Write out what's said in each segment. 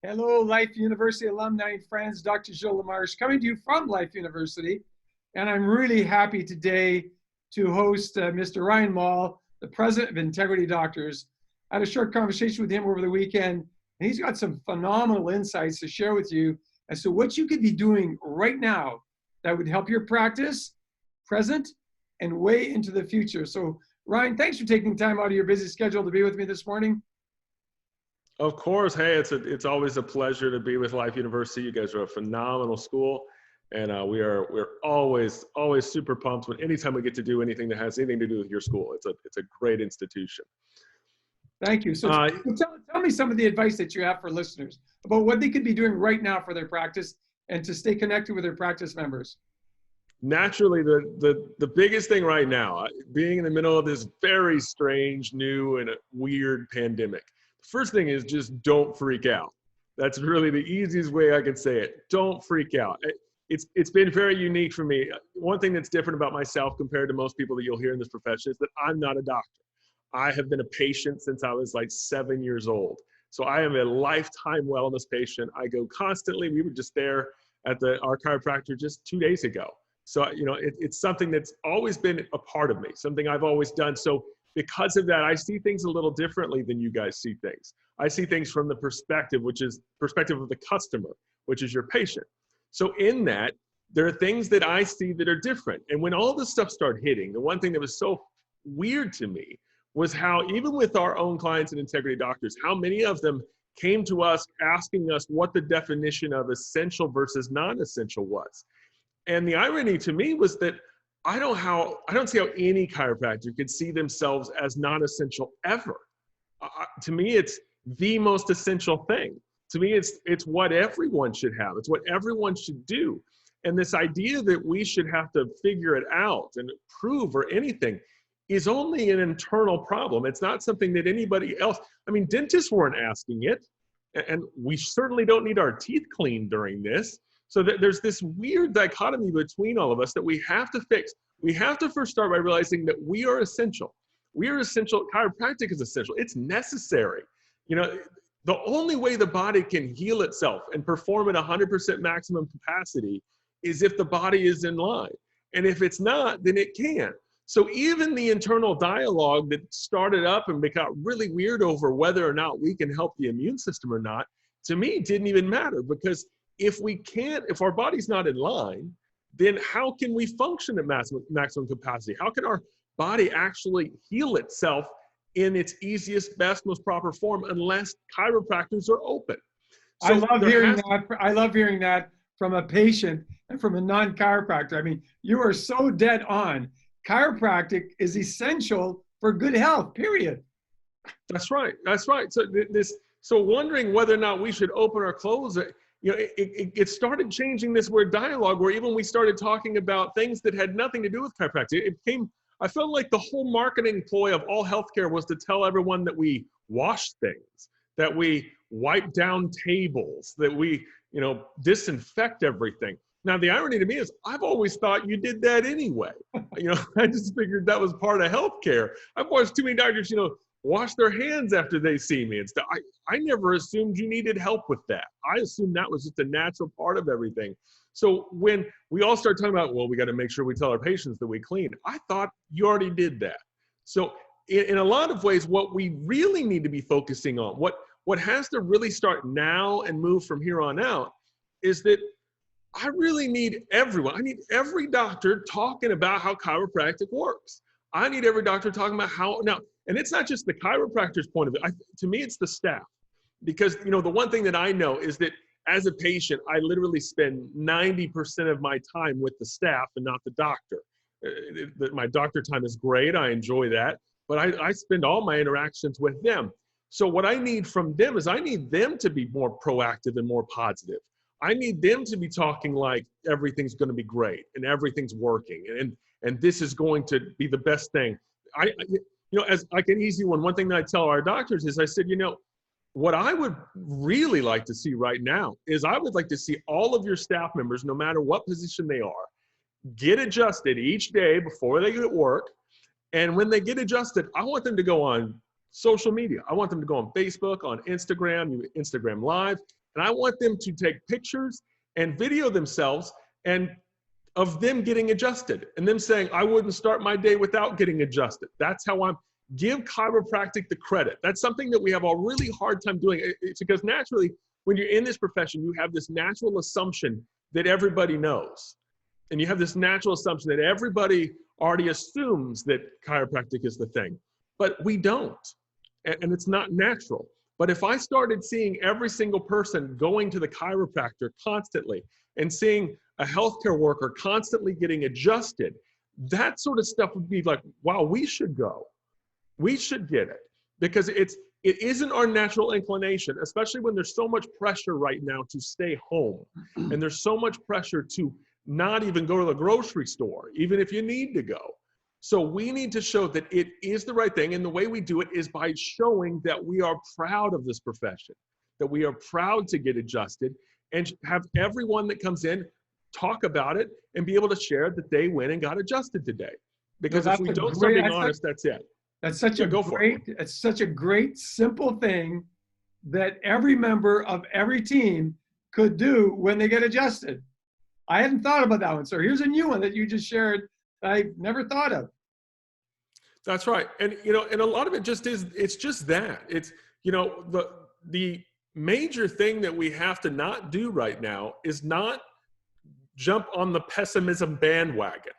Hello, Life University alumni and friends. Dr. Gilles Lamarche coming to you from Life University. And I'm really happy today to host Mr. Ryan Maule, the president of Integrity Doctors. I had a short conversation with him over the weekend, and he's got some phenomenal insights to share with you as to what you could be doing right now that would help your practice, present, and way into the future. So, Ryan, thanks for taking time out of your busy schedule to be with me this morning. Of course. Hey, it's always a pleasure to be with Life University. You guys are a phenomenal school, and we're always super pumped when anytime we get to do anything that has anything to do with your school. It's a great institution. Thank you. So tell me some of the advice that you have for listeners about what they could be doing right now for their practice and to stay connected with their practice members. Naturally, the biggest thing right now, being in the middle of this very strange, new, and weird pandemic. First thing is just don't freak out. That's really the easiest way I can say it. Don't freak out. It's been very unique for me. One thing that's different about myself compared to most people that you'll hear in this profession is that I'm not a doctor. I have been a patient since I was like 7 years old. So I am a lifetime wellness patient. I go constantly. We were just there at our chiropractor just 2 days ago. So, it's something that's always been a part of me, something I've always done. So because of that, I see things a little differently than you guys see things. I see things from the perspective, which is perspective of the customer, which is your patient. So in that, there are things that I see that are different. And when all this stuff started hitting, the one thing that was so weird to me was how even with our own clients and Integrity Doctors, how many of them came to us asking us what the definition of essential versus non-essential was. And the irony to me was that I don't see how any chiropractor could see themselves as non-essential ever. To me, it's the most essential thing. To me, it's what everyone should have. It's what everyone should do. And this idea that we should have to figure it out and prove or anything is only an internal problem. It's not something that anybody else, dentists weren't asking it. And we certainly don't need our teeth cleaned during this. So there's this weird dichotomy between all of us that we have to fix. We have to first start by realizing that we are essential. We are essential. Chiropractic is essential. It's necessary. The only way the body can heal itself and perform at 100% maximum capacity is if the body is in line. And if it's not, then it can't. So even the internal dialogue that started up and got really weird over whether or not we can help the immune system or not, to me, didn't even matter, because if our body's not in line, then how can we function at maximum capacity? How can our body actually heal itself in its easiest, best, most proper form unless chiropractors are open? So I love hearing that from a patient and from a non-chiropractor. You are so dead on. Chiropractic is essential for good health, period. That's right. That's right. So wondering whether or not we should open or close it, it started changing this weird dialogue where even we started talking about things that had nothing to do with chiropractic. I felt like the whole marketing ploy of all healthcare was to tell everyone that we wash things, that we wipe down tables, that we, disinfect everything. Now, the irony to me is I've always thought you did that anyway. I just figured that was part of healthcare. I've watched too many doctors, wash their hands after they see me and stuff. I never assumed you needed help with that. I assumed that was just a natural part of everything. So when we all start talking about, well, we got to make sure we tell our patients that we clean, I thought you already did that. So in a lot of ways, what we really need to be focusing on, what has to really start now and move from here on out, is that I really need everyone. I need every doctor talking about how chiropractic works. I need every doctor talking about how now. And it's not just the chiropractor's point of view. To me, it's the staff. Because, the one thing that I know is that as a patient, I literally spend 90% of my time with the staff and not the doctor. My doctor time is great. I enjoy that. But I spend all my interactions with them. So what I need from them is I need them to be more proactive and more positive. I need them to be talking like everything's going to be great and everything's working and this is going to be the best thing. As like an easy one thing that I tell our doctors is I said, what I would really like to see right now is I would like to see all of your staff members, no matter what position they are, get adjusted each day before they get to work. And when they get adjusted, I want them to go on social media. I want them to go on Facebook, on Instagram Live. And I want them to take pictures and video themselves and of them getting adjusted and them saying, I wouldn't start my day without getting adjusted. That's how give chiropractic the credit. That's something that we have a really hard time doing. It's because naturally, when you're in this profession, you have this natural assumption that everybody knows. And you have this natural assumption that everybody already assumes that chiropractic is the thing. But we don't. And it's not natural. But if I started seeing every single person going to the chiropractor constantly and seeing a healthcare worker constantly getting adjusted, that sort of stuff would be like, wow, we should go. We should get it, because it isn't our natural inclination, especially when there's so much pressure right now to stay home. And there's so much pressure to not even go to the grocery store, even if you need to go. So we need to show that it is the right thing. And the way we do it is by showing that we are proud of this profession, that we are proud to get adjusted, and have everyone that comes in talk about it and be able to share that they went and got adjusted today. Because if we don't start being honest, that's it. That's such it's such a great, simple thing that every member of every team could do when they get adjusted. I hadn't thought about that one. So here's a new one that you just shared that I never thought of. That's right. And, and a lot of it just is, it's just that. It's, the major thing that we have to not do right now is not jump on the pessimism bandwagon.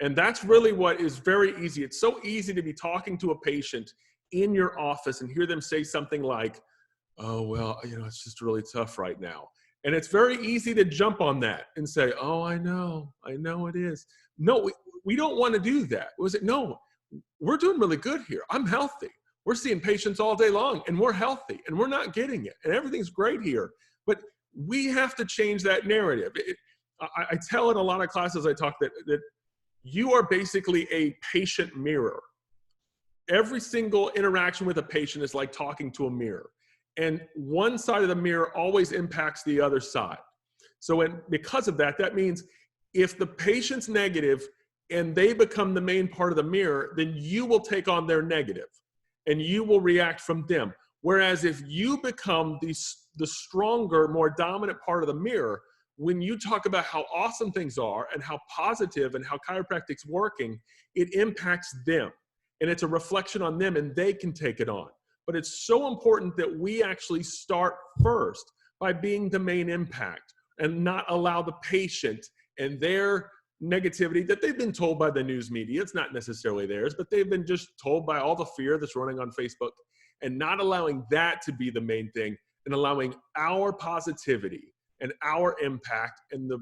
And that's really what is very easy. It's so easy to be talking to a patient in your office and hear them say something like, oh, well, it's just really tough right now. And it's very easy to jump on that and say, oh, I know it is. No, we don't want to do that. No, we're doing really good here. I'm healthy. We're seeing patients all day long and we're healthy and we're not getting it. And everything's great here. But we have to change that narrative. I tell in a lot of classes I talk that you are basically a patient mirror. Every single interaction with a patient is like talking to a mirror. And one side of the mirror always impacts the other side. So because of that, that means if the patient's negative and they become the main part of the mirror, then you will take on their negative and you will react from them. Whereas if you become the stronger, more dominant part of the mirror, when you talk about how awesome things are and how positive and how chiropractic's working, it impacts them. And it's a reflection on them and they can take it on. But it's so important that we actually start first by being the main impact and not allow the patient and their negativity that they've been told by the news media. It's not necessarily theirs, but they've been just told by all the fear that's running on Facebook, and not allowing that to be the main thing and allowing our positivity and our impact and the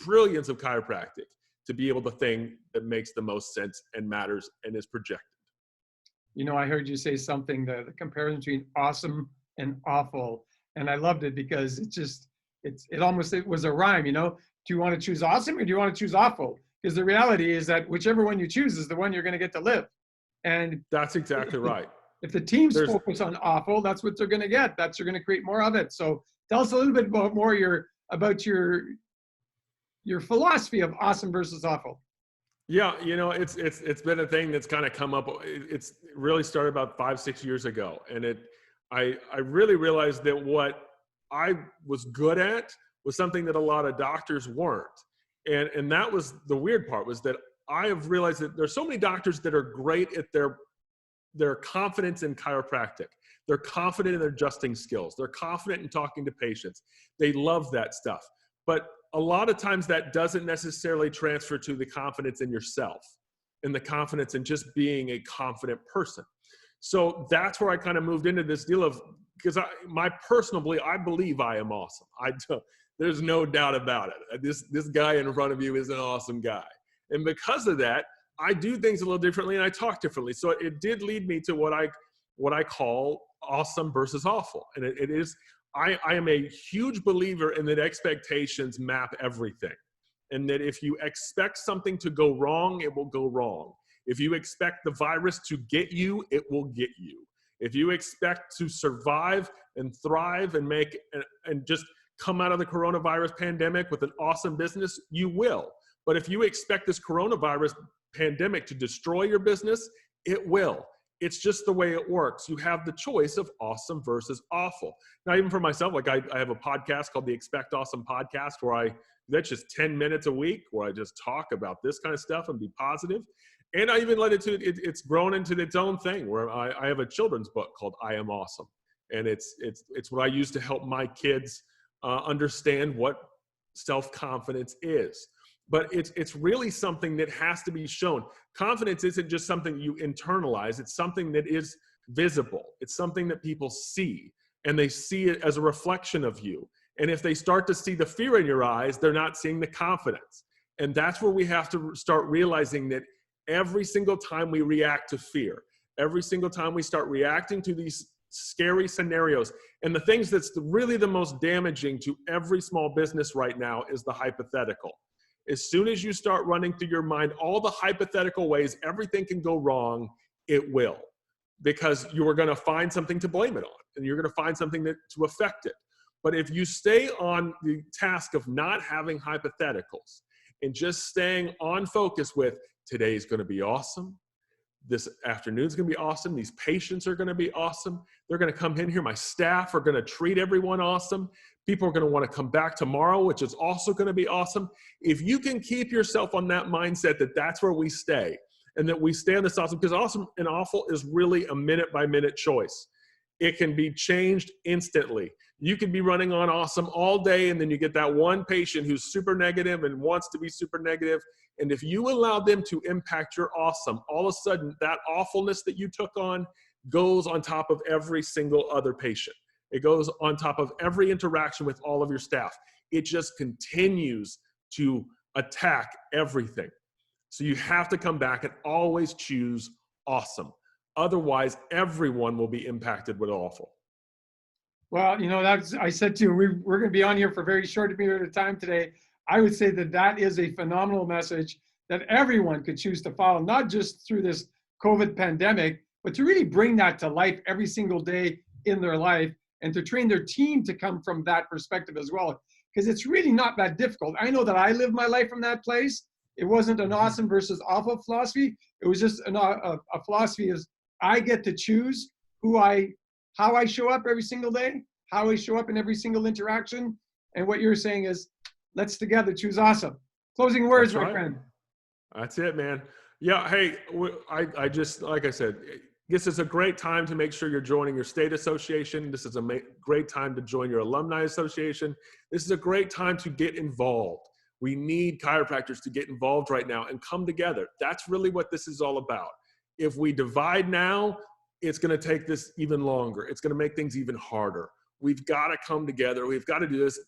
brilliance of chiropractic to be able to thing that makes the most sense and matters and is projected. I heard you say something, the comparison between awesome and awful. And I loved it because it was a rhyme, Do you want to choose awesome or do you want to choose awful? Because the reality is that whichever one you choose is the one you're going to get to live. And that's exactly right. If the teams focus on awful, that's what they're going to get. You're going to create more of it. So tell us a little bit about your philosophy of awesome versus awful. Yeah, it's been a thing that's kind of come up. It's really started about 5-6 years ago, and I really realized that what I was good at was something that a lot of doctors weren't, and that was the weird part, was that I have realized that there's so many doctors that are great at their confidence in chiropractic. They're confident in their adjusting skills. They're confident in talking to patients. They love that stuff. But a lot of times that doesn't necessarily transfer to the confidence in yourself and the confidence in just being a confident person. So that's where I kind of moved into this deal of, because my personal belief, I believe I am awesome. There's no doubt about it. This guy in front of you is an awesome guy. And because of that, I do things a little differently and I talk differently. So it did lead me to what I call awesome versus awful. And it is, I am a huge believer in that expectations map everything. And that if you expect something to go wrong, it will go wrong. If you expect the virus to get you, it will get you. If you expect to survive and thrive and and just come out of the coronavirus pandemic with an awesome business, you will. But if you expect this coronavirus pandemic to destroy your business, it will. It's just the way it works. You have the choice of awesome versus awful. Now, even for myself, like I have a podcast called the Expect Awesome Podcast where that's just 10 minutes a week where I just talk about this kind of stuff and be positive. And I even let it's grown into its own thing where I have a children's book called I Am Awesome. And it's what I use to help my kids understand what self-confidence is. But it's really something that has to be shown. Confidence isn't just something you internalize. It's something that is visible. It's something that people see, and they see it as a reflection of you. And if they start to see the fear in your eyes, they're not seeing the confidence. And that's where we have to start realizing that every single time we react to fear, every single time we start reacting to these scary scenarios, and the things that's really the most damaging to every small business right now is the hypothetical. As soon as you start running through your mind all the hypothetical ways everything can go wrong, it will. Because you are going to find something to blame it on, and you're going to find something to affect it. But if you stay on the task of not having hypotheticals and just staying on focus with today's going to be awesome, this afternoon's going to be awesome, these patients are going to be awesome, they're going to come in here, my staff are going to treat everyone awesome, people are going to want to come back tomorrow, which is also going to be awesome. If you can keep yourself on that mindset that that's where we stay, and that we stay on this awesome, because awesome and awful is really a minute by minute choice. It can be changed instantly. You could be running on awesome all day, and then you get that one patient who's super negative and wants to be super negative. And if you allow them to impact your awesome, all of a sudden that awfulness that you took on goes on top of every single other patient. It goes on top of every interaction with all of your staff. It just continues to attack everything. So you have to come back and always choose awesome. Otherwise, everyone will be impacted with awful. Well, I said to you, we're going to be on here for a very short period of time today. I would say that is a phenomenal message that everyone could choose to follow, not just through this COVID pandemic, but to really bring that to life every single day in their life, and to train their team to come from that perspective as well. Because it's really not that difficult. I know that I lived my life from that place. It wasn't an awesome versus awful philosophy. It was just a philosophy is I get to choose how I show up every single day, how I show up in every single interaction. And what you're saying is, let's together choose awesome. Closing words, my friend. That's it, man. Yeah. Hey, I just, like I said, this is a great time to make sure you're joining your state association. This is a great time to join your alumni association. This is a great time to get involved. We need chiropractors to get involved right now and come together. That's really what this is all about. If we divide now, it's going to take this even longer. It's going to make things even harder. We've got to come together. We've got to do this.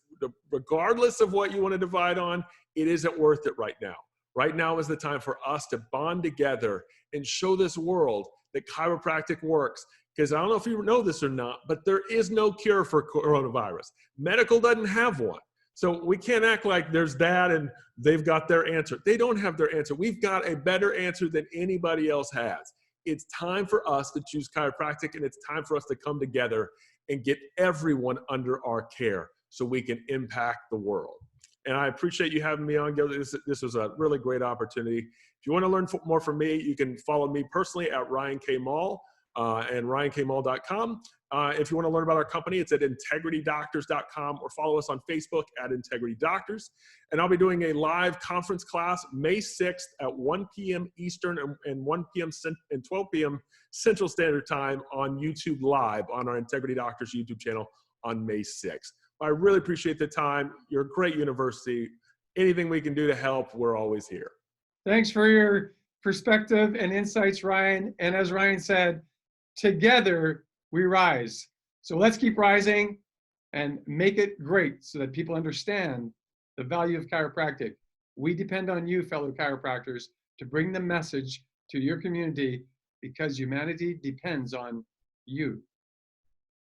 Regardless of what you want to divide on, it isn't worth it right now. Right now is the time for us to bond together and show this world that chiropractic works. Because I don't know if you know this or not, but there is no cure for coronavirus. Medical doesn't have one. So we can't act like there's that and they've got their answer. They don't have their answer. We've got a better answer than anybody else has. It's time for us to choose chiropractic, and it's time for us to come together and get everyone under our care so we can impact the world. And I appreciate you having me on, Gil. This was a really great opportunity. If you want to learn more from me, you can follow me personally at Ryan K. Maule and ryankmaule.com. If you want to learn about our company, it's at integritydoctors.com, or follow us on Facebook at Integrity Doctors. And I'll be doing a live conference class May 6th at 1 p.m. Eastern and 1 p.m. and 12 p.m. Central Standard Time on YouTube Live on our Integrity Doctors YouTube channel on May 6th. I really appreciate the time. You're a great university. Anything we can do to help, we're always here. Thanks for your perspective and insights, Ryan. And as Ryan said, together we rise. So let's keep rising and make it great so that people understand the value of chiropractic. We depend on you, fellow chiropractors, to bring the message to your community, because humanity depends on you.